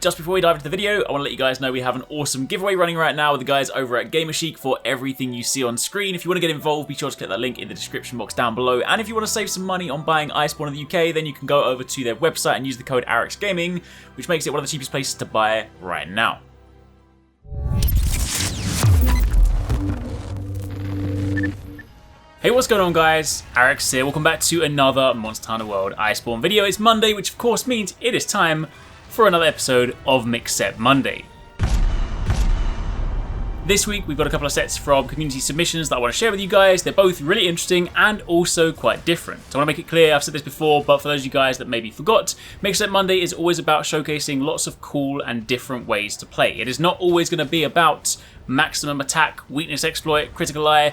just before we dive into the video, I want to let you guys know we have an awesome giveaway running right now with the guys over at Gamerchic for everything you see on screen. If you want to get involved, be sure to click that link in the description box down below. And if you want to save some money on buying Iceborne in the UK, then you can go over to their website and use the code Arekkz Gaming, which makes it one of the cheapest places to buy right now. Hey, what's going on guys? Arekkz here, welcome back to another Monster Hunter World Iceborne video. It's Monday, which of course means it is time for another episode of Mix Set Monday. This week we've got a couple of sets from community submissions that I want to share with you guys. They're both really interesting and also quite different. I want to make it clear, I've said this before, but for those of you guys that maybe forgot, Mix Set Monday is always about showcasing lots of cool and different ways to play. It is not always going to be about maximum attack, weakness exploit, critical eye.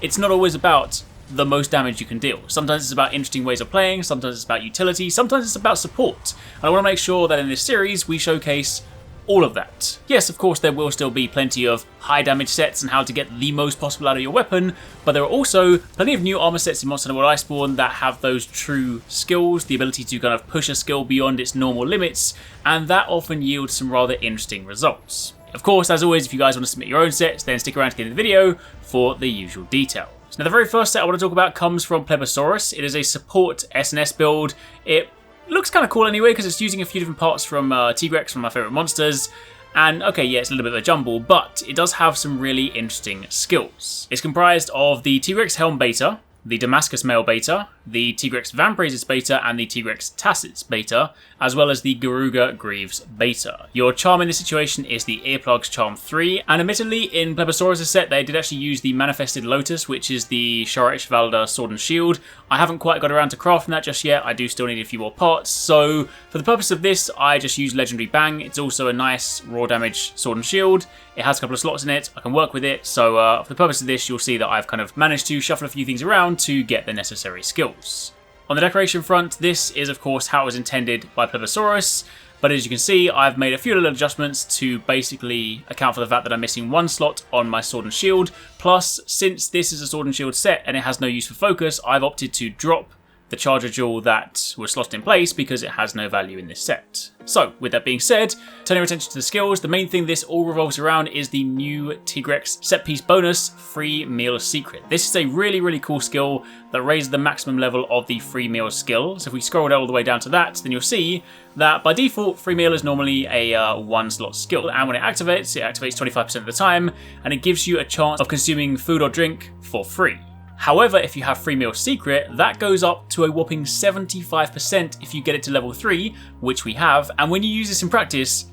It's not always about the most damage you can deal. Sometimes it's about interesting ways of playing, sometimes it's about utility, sometimes it's about support. And I want to make sure that in this series we showcase all of that. Yes, of course there will still be plenty of high damage sets and how to get the most possible out of your weapon, but there are also plenty of new armor sets in Monster Hunter World Iceborne that have those true skills, the ability to kind of push a skill beyond its normal limits, and that often yields some rather interesting results. Of course, as always, if you guys want to submit your own sets, then stick around to the end of the video for the usual details. Now, the very first set I want to talk about comes from Plebosaurus. It is a support Sns build. It looks kind of cool anyway, because it's using a few different parts from Arekkz, one of my favourite monsters. And okay, yeah, it's a little bit of a jumble, but it does have some really interesting skills. It's comprised of the Arekkz Helm Beta, the Damascus Mail Beta, the Arekkz Vambraces Beta, and the Arekkz Tacits Beta, as well as the Garuga Greaves Beta. Your charm in this situation is the Earplugs Charm 3, and admittedly in Plebosaurus' set they did actually use the Manifested Lotus, which is the Sharaich Valda Sword and Shield. I haven't quite got around to crafting that just yet, I do still need a few more parts, so for the purpose of this I just use Legendary Bang. It's also a nice raw damage Sword and Shield. It has a couple of slots in it, I can work with it, so for the purpose of this you'll see that I've kind of managed to shuffle a few things around to get the necessary skills. On the decoration front, this is of course how it was intended by Plebosaurus, but as you can see I've made a few little adjustments to basically account for the fact that I'm missing one slot on my Sword and Shield, plus since this is a Sword and Shield set and it has no use for focus, I've opted to drop the charger jewel that was slotted in place because it has no value in this set. So, with that being said, turning our attention to the skills, the main thing this all revolves around is the new Arekkz set piece bonus, Free Meal Secret. This is a really cool skill that raises the maximum level of the free meal skill. So if we scroll all the way down to that, then you'll see that by default, free meal is normally a one slot skill, and when it activates 25% of the time, and it gives you a chance of consuming food or drink for free. However, if you have Free Meal Secret, that goes up to a whopping 75% if you get it to level 3, which we have, and when you use this in practice,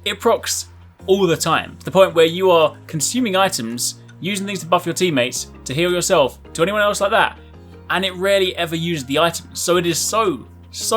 it procs all the time, to the point where you are consuming items, using things to buff your teammates, to heal yourself, to anyone else like that, and it rarely ever uses the items. So it is so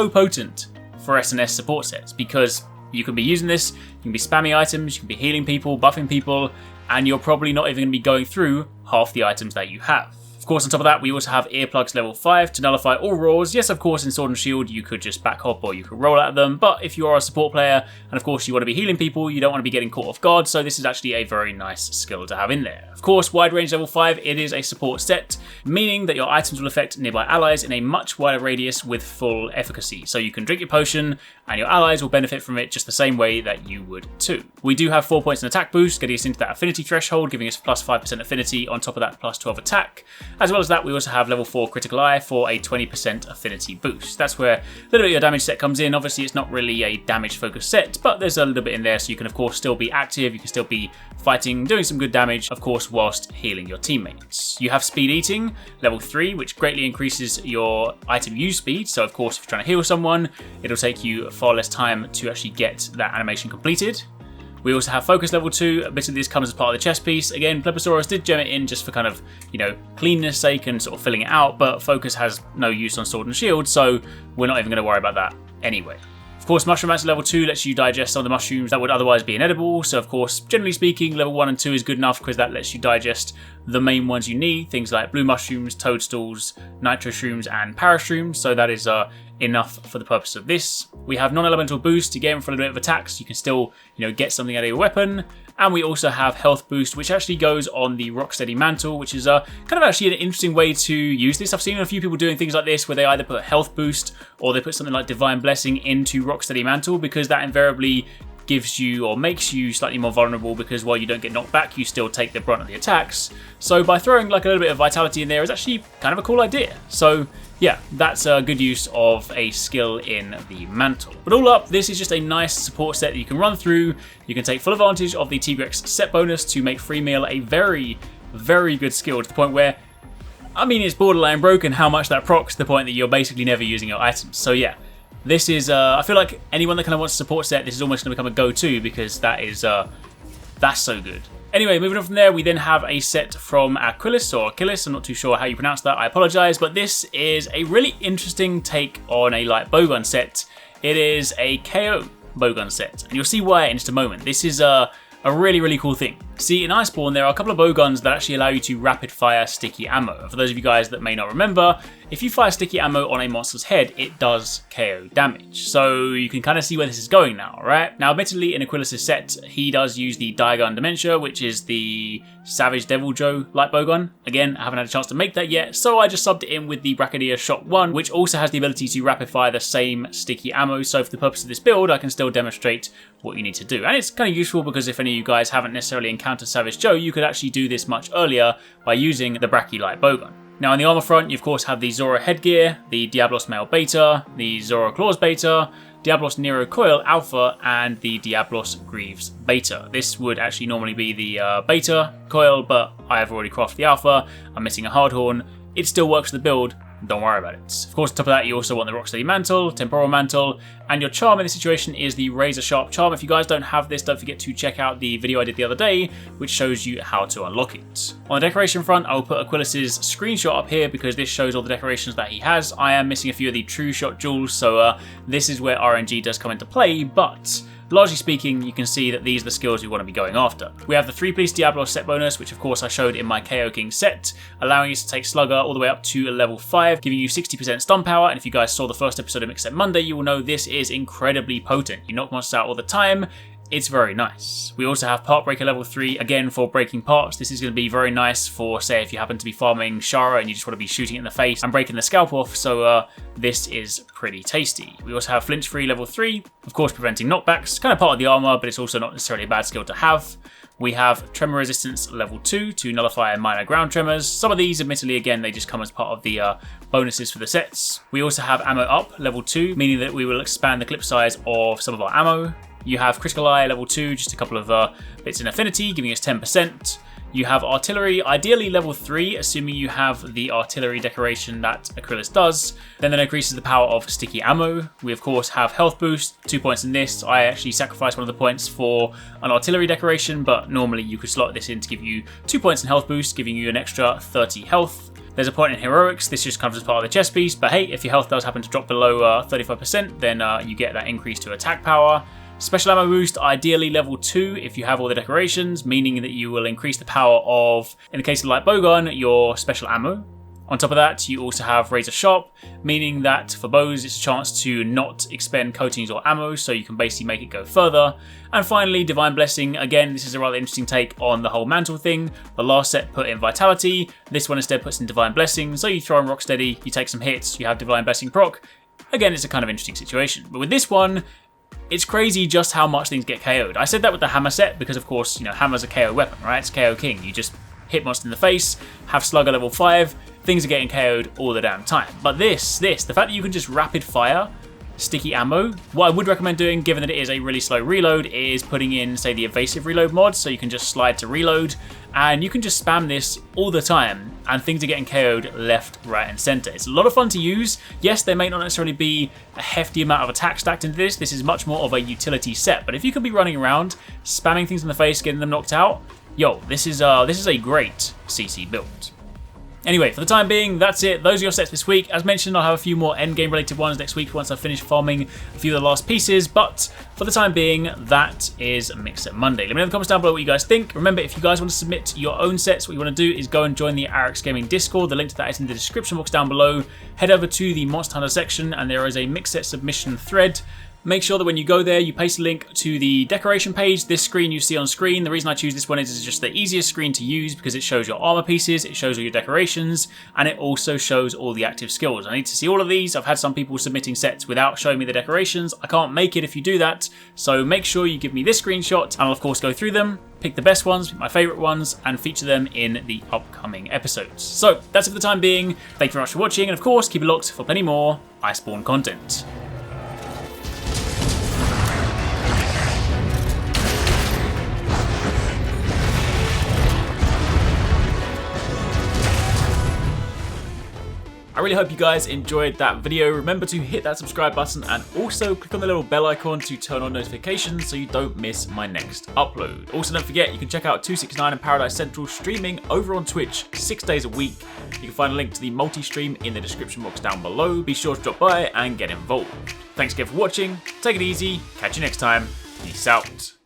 potent for SNS support sets, because you can be using this, you can be spamming items, you can be healing people, buffing people, and you're probably not even going to be going through half the items that you have. Of course, on top of that, we also have Earplugs level 5 to nullify all roars. Yes, of course, in Sword and Shield, you could just back hop or you could roll at them, but if you are a support player, and of course you want to be healing people, you don't want to be getting caught off guard, so this is actually a very nice skill to have in there. Of course, Wide Range level 5, it is a support set, meaning that your items will affect nearby allies in a much wider radius with full efficacy. So you can drink your potion, and your allies will benefit from it just the same way that you would too. We do have 4 points in attack boost, getting us into that affinity threshold, giving us plus 5% affinity on top of that plus 12 attack. As well as that, we also have level 4 critical eye for a 20% affinity boost. That's where a little bit of your damage set comes in. Obviously, it's not really a damage focused set, but there's a little bit in there, so you can of course still be active, you can still be fighting, doing some good damage, of course, whilst healing your teammates. You have Speed Eating, level 3, which greatly increases your item use speed. So of course, if you're trying to heal someone, it'll take you far less time to actually get that animation completed. We also have Focus level 2, a bit of this comes as part of the chest piece. Again, Plebosaurus did gem it in just for kind of, cleanness sake and sort of filling it out, but Focus has no use on Sword and Shield, so we're not even going to worry about that anyway. Of course, Mushroom level 2 lets you digest some of the mushrooms that would otherwise be inedible, so of course, generally speaking, level 1 and 2 is good enough because that lets you digest the main ones you need, things like blue mushrooms, toadstools, nitro shrooms, and parashrooms, so that is enough for the purpose of this. We have non-elemental boost, again for a little bit of attacks, you can still get something out of your weapon. And we also have health boost, which actually goes on the Rocksteady Mantle, which is kind of actually an interesting way to use this. I've seen a few people doing things like this where they either put health boost or they put something like Divine Blessing into Rocksteady Mantle, because that invariably gives you or makes you slightly more vulnerable because while you don't get knocked back, you still take the brunt of the attacks. So by throwing like a little bit of vitality in there is actually kind of a cool idea. So yeah, that's a good use of a skill in the mantle. But all up, this is just a nice support set that you can run through. You can take full advantage of the Tigrex set bonus to make free meal a very, very good skill to the point where, I mean, it's borderline broken how much that procs to the point that you're basically never using your items. So yeah, this is, I feel like anyone that kind of wants a support set, this is almost going to become a go-to because that is, that's so good. Anyway, moving on from there, we then have a set from Arekkz or Achilles. I'm not too sure how you pronounce that. I apologize, but this is a really interesting take on a light bowgun set. It is a KO bowgun set, and you'll see why in just a moment. This is a really, really cool thing. See, in Iceborne, there are a couple of bowguns that actually allow you to rapid fire sticky ammo. For those of you guys that may not remember, if you fire sticky ammo on a monster's head, it does KO damage. So you can kind of see where this is going now, right? Now, admittedly, in Achilles' set, he does use the Diagon Dementia, which is the Savage Devil Joe light bowgun. Again, I haven't had a chance to make that yet, so I just subbed it in with the Brachydia Shot 1, which also has the ability to rapid fire the same sticky ammo. So for the purpose of this build, I can still demonstrate what you need to do. And it's kind of useful because if any of you guys haven't necessarily encountered Savage Joe, you could actually do this much earlier by using the Brachy light bowgun. Now on the armor front, you of course have the Zora headgear, the Diablos Male Beta, the Zora Claws Beta, Diablos Nero Coil Alpha, and the Diablos Greaves Beta. This would actually normally be the Beta Coil, but I have already crafted the Alpha. I'm missing a Hardhorn. It still works for the build. Don't worry about it. Of course, on top of that, you also want the Rocksteady Mantle, Temporal Mantle, and your charm in this situation is the Razor Sharp Charm. If you guys don't have this, don't forget to check out the video I did the other day, which shows you how to unlock it. On the decoration front, I'll put Achilles' screenshot up here because this shows all the decorations that he has. I am missing a few of the True Shot jewels, so this is where RNG does come into play, but largely speaking, you can see that these are the skills we want to be going after. We have the 3-piece Diablos set bonus, which of course I showed in my KO King set, allowing us to take Slugger all the way up to a level 5, giving you 60% stun power, and if you guys saw the first episode of Mix Set Monday, you will know this is incredibly potent. You knock monsters out all the time. It's very nice. We also have Part Breaker level 3, again for breaking parts. This is going to be very nice for, say, if you happen to be farming Shara and you just want to be shooting it in the face and breaking the scalp off, so this is pretty tasty. We also have Flinch Free level 3, of course preventing knockbacks, kind of part of the armor, but it's also not necessarily a bad skill to have. We have Tremor Resistance level 2 to nullify minor ground tremors. Some of these, admittedly, again, they just come as part of the bonuses for the sets. We also have Ammo Up level 2, meaning that we will expand the clip size of some of our ammo. You have Critical Eye level 2, just a couple of bits in affinity, giving us 10%. You have Artillery, ideally level 3, assuming you have the Artillery decoration that Achilles does. Then that increases the power of sticky ammo. We of course have Health Boost, 2 points in this. I actually sacrificed one of the points for an Artillery decoration, but normally you could slot this in to give you 2 points in Health Boost, giving you an extra 30 health. There's a point in Heroics, this just comes as part of the chest piece, but hey, if your health does happen to drop below 35%, then you get that increase to attack power. Special Ammo Boost, ideally level 2 if you have all the decorations, meaning that you will increase the power of, in the case of Light Bowgun, your special ammo. On top of that, you also have Razor Sharp, meaning that for bows, it's a chance to not expend coatings or ammo, so you can basically make it go further. And finally, Divine Blessing. Again, this is a rather interesting take on the whole mantle thing. The last set put in Vitality, this one instead puts in Divine Blessing, so you throw in Rocksteady, you take some hits, you have Divine Blessing proc. Again, it's a kind of interesting situation. But with this one, it's crazy just how much things get KO'd. I said that with the hammer set because, of course, you know, hammer's a KO weapon, right? It's KO King. You just hit monster in the face, have Slugger level 5, things are getting KO'd all the damn time. But the fact that you can just rapid fire sticky ammo, what I would recommend doing, given that it is a really slow reload, is putting in, say, the evasive reload mod, so you can just slide to reload, and you can just spam this all the time, and things are getting KO'd left, right, and center. It's a lot of fun to use. Yes, there may not necessarily be a hefty amount of attack stacked into this. This is much more of a utility set, but if you could be running around, spamming things in the face, getting them knocked out, yo, this is a great CC build. Anyway, for the time being, that's it. Those are your sets this week. As mentioned, I'll have a few more endgame related ones next week once I've finished farming a few of the last pieces, but for the time being, that is Mix Set Monday. Let me know in the comments down below what you guys think. Remember, if you guys want to submit your own sets, what you want to do is go and join the Arekkz Gaming Discord. The link to that is in the description box down below. Head over to the Monster Hunter section, and there is a Mix Set submission thread. Make sure that when you go there, you paste a link to the decoration page, this screen you see on screen. The reason I choose this one is it's just the easiest screen to use because it shows your armor pieces, it shows all your decorations, and it also shows all the active skills. I need to see all of these. I've had some people submitting sets without showing me the decorations. I can't make it if you do that, so make sure you give me this screenshot, and I'll of course go through them, pick the best ones, pick my favourite ones, and feature them in the upcoming episodes. So that's it for the time being. Thank you very much for watching, and of course keep it locked for plenty more Iceborne content. I really hope you guys enjoyed that video. Remember to hit that subscribe button and also click on the little bell icon to turn on notifications so you don't miss my next upload. Also, don't forget you can check out 269 and Paradise Central streaming over on Twitch 6 days a week. You can find a link to the multi-stream in the description box down below. Be sure to drop by and get involved. Thanks again for watching. Take it easy. Catch you next time. Peace out.